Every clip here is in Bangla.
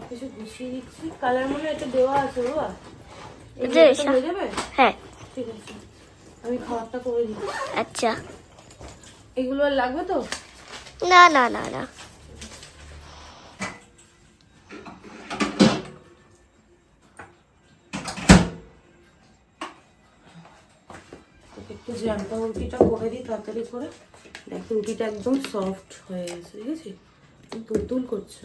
কিছু গুছিয়ে দিচ্ছি। কালার মনে এটা দেওয়া আছে বাবা, হয়ে যাবে? হ্যাঁ ঠিক আছে, আমি খাবারটা করে দিই। আচ্ছা। এগুলো আর লাগবে তো? না না না না, একটু জ্যামটা রুটিটা করে দিই তাড়াতাড়ি করে। দেখো রুটিটা একদম সফট হয়ে গেছে, ঠিক আছে? তুল করছে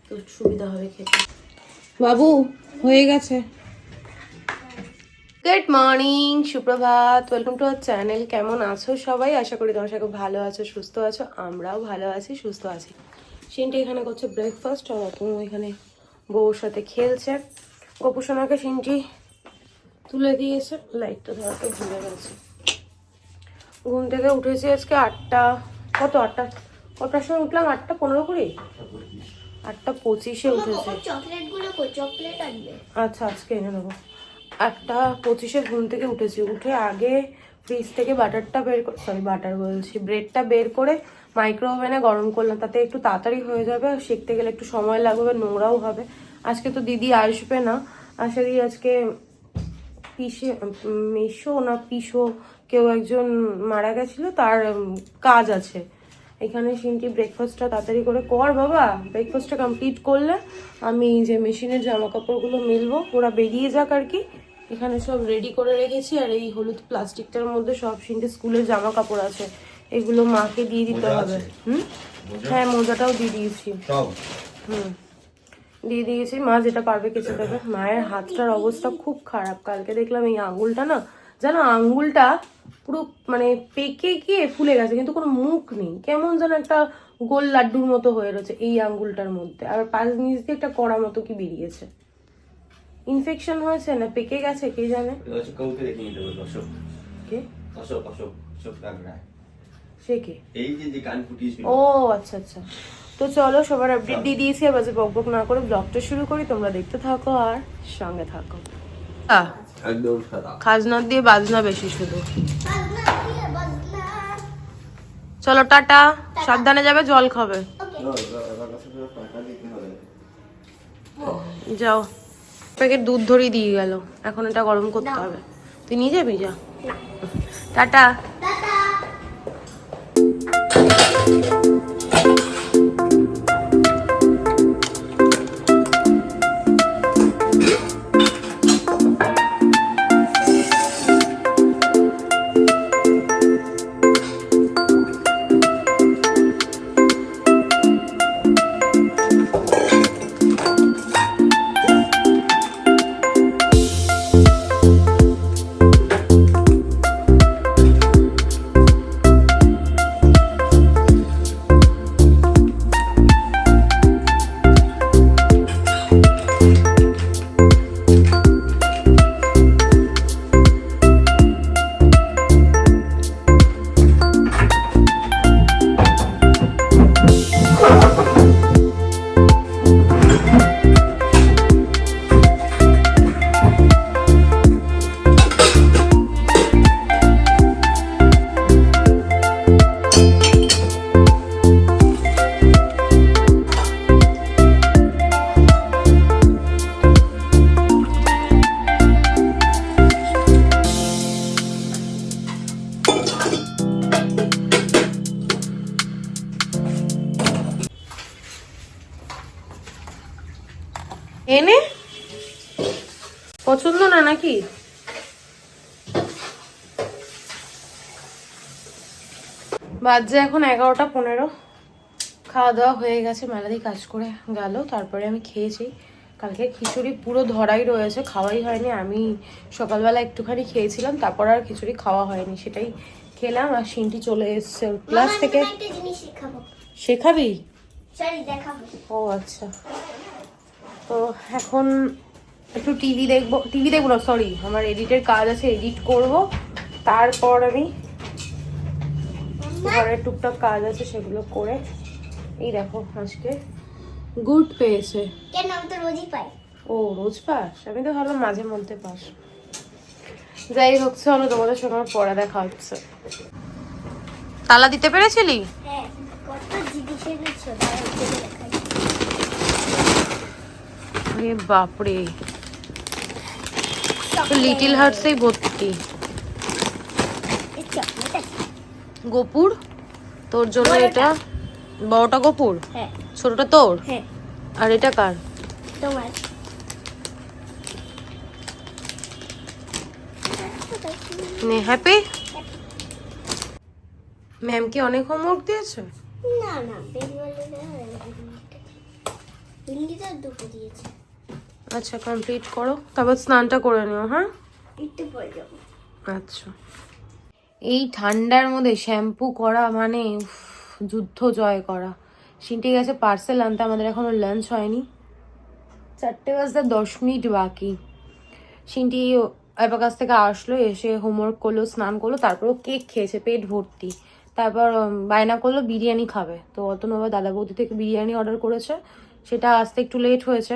তো সুবিধা হবে খেতে। বাবু হয়ে গেছে। গুড মর্নিং, সুপ্রভাত, ওয়েলকাম টু আওয়ার চ্যানেল। কেমন আছো সবাই? আশা করি তোমার সবাই ভালো আছো, সুস্থ আছো। আমরাও ভালো আছি, সুস্থ আছি। সিনটি এখানে করছে ব্রেকফাস্ট, আর অপু এখানে বউর সাথে খেলছে। গোপুসোনাকে সিনটি তুলে দিয়েছে। লাইটটা ধরাতে ভুলে গেছে। ঘুম থেকে উঠেছি আজকে 8টা, কটার সময় উঠলাম? 8:15 8:25 উঠেছে। আচ্ছা আজকে এনে নেবো। 8:25 ঘুম থেকে উঠেছি। উঠে আগে ফ্রিজ থেকে ব্রেডটা বের করে মাইক্রো ওভেনে গরম করলাম, তাতে একটু তাড়াতাড়ি হয়ে যাবে। শিখতে গেলে একটু সময় লাগবে, নোংরাও হবে। আজকে তো দিদি আসবে না, আশা করি আজকে পিসো কেউ একজন মারা গেছিল, তার কাজ আছে এখানে। সিনটি ব্রেকফাস্টটা তাড়াতাড়ি করে কর বাবা। ব্রেকফাস্টটা কমপ্লিট করলে আমি যে মেশিনের জামা কাপড়গুলো মেলবো, ওরা বেরিয়ে যাক আর কি। এখানে সব রেডি করে রেখেছি, আর এই হলুদ প্লাস্টিকটার মধ্যে সব সিনটি স্কুলের জামা কাপড় আছে, এগুলো মাকে দিয়ে দিতে হবে। হ্যাঁ মোজাটাও দিয়ে দিয়েছি। দিয়ে দিয়েছি, মা যেটা পারবে কেচে দেবে। মায়ের হাতটার অবস্থা খুব খারাপ। কালকে দেখলাম এই আঙুলটা না, জানো আঙুলটা পুরো মানে পেকে গিয়ে ফুলে গেছে, কিন্তু কোনো মুখ নেই, কেমন যেন একটা গোল লাড্ডুর মতো হয়ে রয়েছে এই আঙুলটার মধ্যে। আর পাশ নিচ দিয়ে একটা কড়া মতো কি বেরিয়েছে। ইনফেকশন হয়েছে না পেকে গেছে কে জানে। কে? সে কে? ও আচ্ছা আচ্ছা। তো চলো সবার আপডেট দিয়ে দিয়েছি, আর বাজে বকবক না করে ব্লগটা শুরু করি। তোমরা দেখতে থাকো আর সঙ্গে থাকো। খাজনা দিয়ে বাজনা বেশি শুধু। চলো টাটা, সাবধানে যাবে, জল খাবে। যাও। প্যাকেট দুধ ধরিয়ে দিয়ে গেল, এখন এটা গরম করতে হবে। তুই নিয়ে যাবি? যা, টাটা। এনে পছন্দ না নাকি? বাজে এখন 11:15। খাওয়া দাওয়া হয়ে গেছে, মেলাদি কাজ করে গেল, তারপরে আমি খেয়েছি। কালকে খিচুড়ি পুরো ধরাই রয়েছে, খাওয়াই হয়নি। আমি সকালবেলা একটুখানি খেয়েছিলাম, তারপর আর খিচুড়ি খাওয়া হয়নি, সেটাই খেলাম। আর সিনটি চলে এসছে ক্লাস থেকে। শেখাবি? ও আচ্ছা। তো এখন একটু টিভি দেখবো না, সরি, আমার এডিটের কাজ আছে, এডিট করব। তারপর আমি ঘরের টুকটাক কাজ আছে, সেগুলো করে। এই দেখো আজকে গুড পেয়েছে। কেন? আমি তো রোজই পাই। ও রোজ পাস? আমি তো ভাবলাম মাঝে মধ্যে পাস। যাই হোক, চলো তোমাদের সঙ্গে আমার পড়া দেখা হচ্ছে। তালা দিতে পেরেছিলি? হ্যাঁ, কত জিনিস এনেছো। এ বাপরে, তো লিটিল হার্টসেই ভর্তি। চকলেট। গোপুর তোর জন্য এটা, বড়টা গোপুর, হ্যাঁ ছোটটা তোর, হ্যাঁ আর এটা কার? তোমার। নে হ্যাপি। ম্যাম কি অনেক হোমওয়ার্ক দিয়েছে? না না, হিন্দিটা দুটো দিয়েছে। আচ্ছা কমপ্লিট করো, তারপর স্নানটা করে নিও। হ্যাঁ একটু পরে যাবো। আচ্ছা। এই ঠান্ডার মধ্যে শ্যাম্পু করা মানে উফ, যুদ্ধ জয় করা। সিনটি গেছে পার্সেল আনতে, আমাদের এখনো লাঞ্চ হয়নি, 4:10 বাকি। সিনটি এবার কাছ থেকে আসলো, এসে হোমওয়ার্ক করলো, স্নান করলো, তারপর কেক খেয়েছে পেট ভর্তি। তারপর বায়না করলো বিরিয়ানি খাবে, তো অতনবা দাদা বৌদি থেকে বিরিয়ানি অর্ডার করেছে, সেটা আসতে একটু লেট হয়েছে,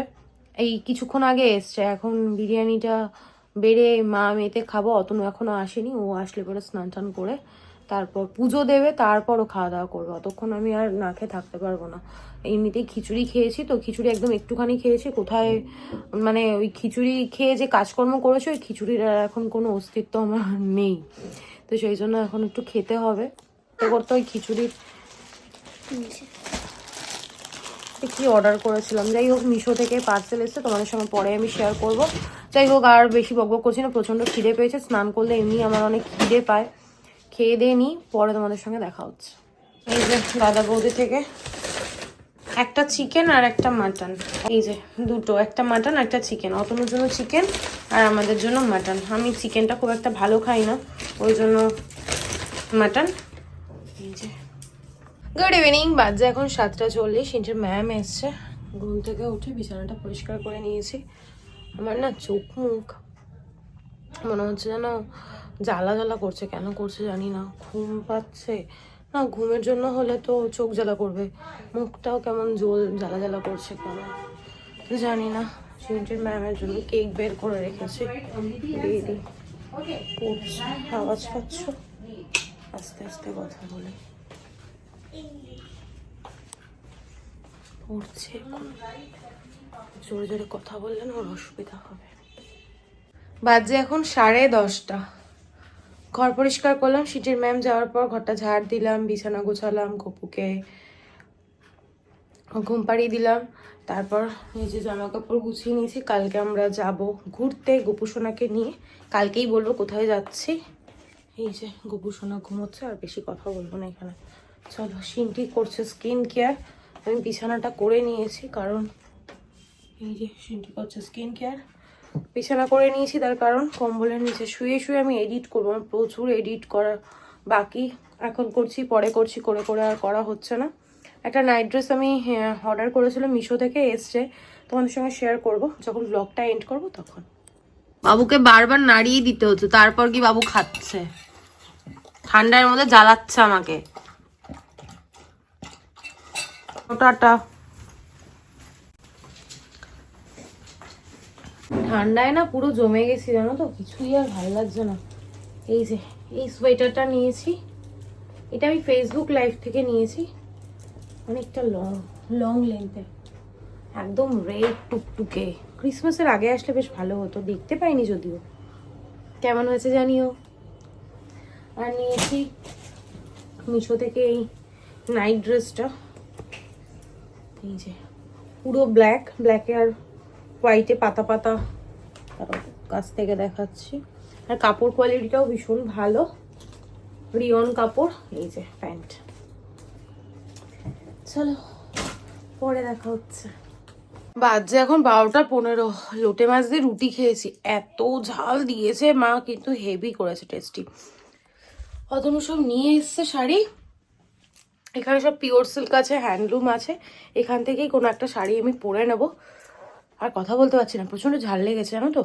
এই কিছুক্ষণ আগে এসছে। এখন বিরিয়ানিটা বেড়ে মা মেয়েতে খাবো, অতনু এখনো আসেনি, ও আসলে পরে স্নান টান করে তারপর পুজো দেবে, তারপরও খাওয়া দাওয়া করবো। অতক্ষণ আমি আর না খেয়ে থাকতে পারবো না। এমনিতেই খিচুড়ি খেয়েছি, তো খিচুড়ি একদম একটুখানি খেয়েছি, কোথায় মানে ওই খিচুড়ি খেয়ে যে কাজকর্ম করেছে ওই খিচুড়ির আর এখন কোনো অস্তিত্ব আমার নেই, তো সেই জন্য এখন একটু খেতে হবে। এবার তো ওই খিচুড়ির কি অর্ডার করেছিলাম, যাই হোক মিশো থেকে পার্সেল এসেছে, তোমাদের সঙ্গে পরে আমি শেয়ার করব। যাই হোক আর বেশি বকবক করছি না, প্রচণ্ড খিদে পেয়েছে, স্নান করলে এমনি আমার অনেক খিদে পায়, খেয়ে দিয়ে নিই, পরে তোমাদের সঙ্গে দেখা হচ্ছে। এই যে দাদা বৌদি থেকে একটা চিকেন আর একটা মাটন, এই যে দুটো, একটা মাটন একটা চিকেন, অতনুর জন্য চিকেন আর আমাদের জন্য মাটন। আমি চিকেনটা খুব একটা ভালো খাই না, ওই জন্য মাটন। এই যে গুড ইভিনিং, বাজে এখন 7:40। সিনটির ম্যাম এসছে, ঘুম থেকে উঠে বিছানাটা পরিষ্কার করে নিয়েছি। আমার না চোখ মুখ মনে হচ্ছে যেন জ্বালা জ্বালা করছে, কেন করছে জানি না, ঘুম পাচ্ছে না, ঘুমের জন্য হলে তো চোখ জ্বালা করবে, মুখটাও কেমন জ্বালা জ্বালা করছে কেমন, তো জানি না। সিনটির ম্যামের জন্য কেক বের করে রেখেছি, দিয়ে দিই। পড়ছে, আওয়াজ পাচ্ছ, আস্তে আস্তে কথা বলে পড়ছে, জোরে জোরে কথা বললে না ওর অসুবিধা হবে। বাজে এখন 10:30, ঘর পরিষ্কার করলাম, সিটির ম্যাম যাওয়ার পর ঘরটা ঝাড় দিলাম, বিছানা গোছালাম, গপুকে ঘুম পাড়িয়ে দিলাম, তারপর নিজে জামা কাপড় গুছিয়ে নিয়েছি। কালকে আমরা যাব ঘুরতে গোপুসোনাকে নিয়ে, কালকেই বলবো কোথায় যাচ্ছি। এই যে গোপুসোনা ঘুমোচ্ছে, আর বেশি কথা বলবো না এখানে। চলো, সিনটি করছে স্কিন কেয়ার, আমি বিছানাটা করে নিয়েছি, কারণ এই যে সিনটি করছে স্কিন কেয়ার, বিছানা করে নিয়েছি তার কারণ কম্বলের নিচে শুয়ে শুয়ে আমি এডিট করবো, আমার প্রচুর এডিট করা বাকি, এখন করছি পরে করছি, করে করে আর করা হচ্ছে না। একটা নাইট ড্রেস আমি অর্ডার করেছিলাম মিশো থেকে, এসছে, তোমাদের সঙ্গে শেয়ার করব যখন ব্লগটা এন্ড করব তখন। বাবুকে বারবার নাড়িয়ে দিতে হচ্ছে, তারপর কি বাবু খাচ্ছে, ঠান্ডার মধ্যে জ্বালাচ্ছে আমাকে। টাটা। ঠান্ডায় না পুরো জমে গেছি জানো তো, কিছুই আর ভালো লাগছে না। এই যে এই সোয়েটারটা নিয়েছি, এটা আমি ফেসবুক লাইভ থেকে নিয়েছি, অনেকটা লং লেন্থে, একদম রেড টুকটুকে, ক্রিসমাসের আগে আসলে বেশ ভালো হতো, দেখতে পাইনি যদিও, কেমন হয়েছে জানিও। আর নিয়েছি মিশো থেকে এই নাইট ড্রেসটা, এই যে পুরো ব্ল্যাকে আর হোয়াইটে পাতা পাতা, কাছ থেকে দেখাচ্ছি, আর কাপড় কোয়ালিটিটাও ভীষণ ভালো, রিয়ন কাপড়। এই যে প্যান্ট, চলো পরে দেখা হচ্ছে। বাজে এখন 12:15, লোটে মাছ দিয়ে রুটি খেয়েছি, এত ঝাল দিয়েছে মা, কিন্তু হেভি করেছে, টেস্টি। অতনু সব নিয়ে এসছে শাড়ি, এখানে সব পিওর সিল্ক আছে, হ্যান্ডলুম আছে, এখান থেকেই কোনো একটা শাড়ি আমি পরে নেব। আর কথা বলতে পারছি না, প্রচণ্ড ঝাল লেগেছে জানো তো।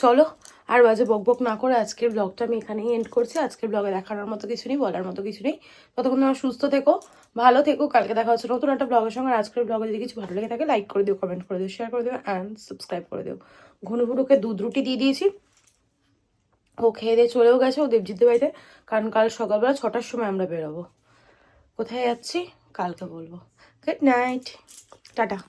চলো আর বাজে বকবক না করে আজকের ব্লগটা আমি এখানেই এন্ড করছি। আজকের ব্লগে দেখানোর মতো কিছু নেই, বলার মতো কিছু নেই। ততক্ষণ তোমরা সুস্থ থেকো, ভালো থেকো, কালকে দেখা হচ্ছে নতুন একটা ব্লগের সঙ্গে। আর আজকের ব্লগে যদি কিছু ভালো লেগে থাকে লাইক করে দিও, কমেন্ট করে দিও, শেয়ার করে দিও অ্যান্ড সাবস্ক্রাইব করে দিও। ঘনুঘুরুকে দুধ রুটি দিয়ে দিয়েছি, ও খেয়ে দিয়ে চলেও গেছে ও দেবজিৎদের বাড়িতে, কারণ কাল সকালবেলা 6টার সময় আমরা বেরোবো। কোথায় যাচ্ছি কালকে বলবো। Good night, tata.